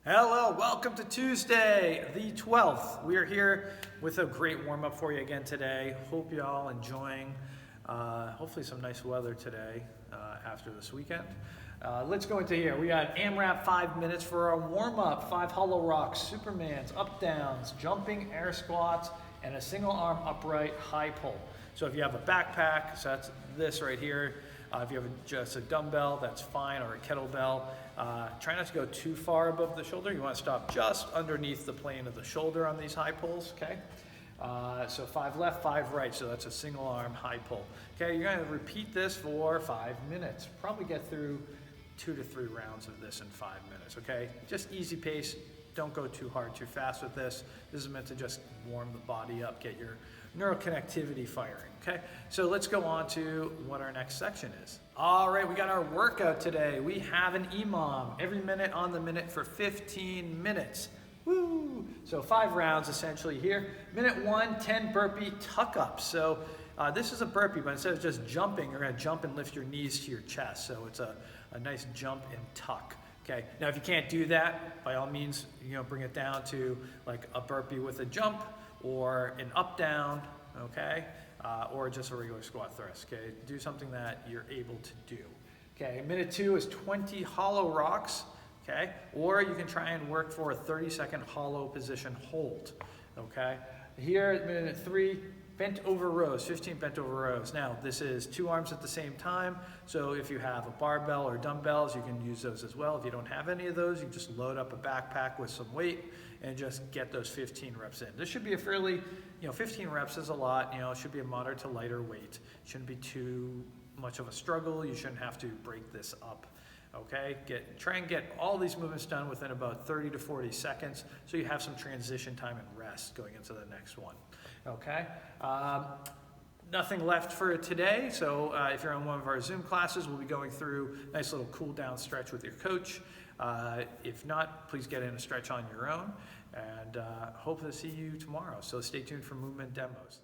Hello, welcome to Tuesday, the 12th. We are here with a great warm-up for you again today. Hope you all enjoying, hopefully some nice weather today after this weekend. Let's go into here. We got AMRAP 5 minutes for our warm-up. 5 hollow rocks, Supermans, up-downs, jumping air squats, and a single arm upright high pull. So if you have a backpack, so that's this right here. If you have just a dumbbell, that's fine, or a kettlebell. Try not to go too far above the shoulder. You want to stop just underneath the plane of the shoulder on these high pulls, okay? So 5 left, 5 right, so that's a single arm high pull. Okay, you're going to repeat this for 5 minutes. Probably get through 2 to 3 rounds of this in 5 minutes, okay? Just easy pace. Don't go too hard, too fast with this. This is meant to just warm the body up, get your neuroconnectivity firing, okay? So let's go on to what our next section is. All right, we got our workout today. We have an EMOM, every minute on the minute for 15 minutes. Woo! So 5 rounds essentially here. Minute 1, 10 burpee tuck ups. So this is a burpee, but instead of just jumping, you're gonna jump and lift your knees to your chest. So it's a nice jump and tuck. Okay, now if you can't do that, by all means, bring it down to like a burpee with a jump or an up down, okay, or just a regular squat thrust, okay? Do something that you're able to do. Okay, minute 2 is 20 hollow rocks, okay? Or you can try and work for a 30-second hollow position hold, okay? Here at minute 3, bent over rows, 15 bent over rows. Now, this is 2 arms at the same time, so if you have a barbell or dumbbells, you can use those as well. If you don't have any of those, you just load up a backpack with some weight and just get those 15 reps in. This should be a fairly, 15 reps is a lot, it should be a moderate to lighter weight. It shouldn't be too much of a struggle. You shouldn't have to break this up. Okay, try and get all these movements done within about 30 to 40 seconds so you have some transition time and rest going into the next one. Okay, nothing left for today, so if you're on one of our Zoom classes, we'll be going through a nice little cool down stretch with your coach. If not, please get in a stretch on your own, and hope to see you tomorrow. So stay tuned for movement demos.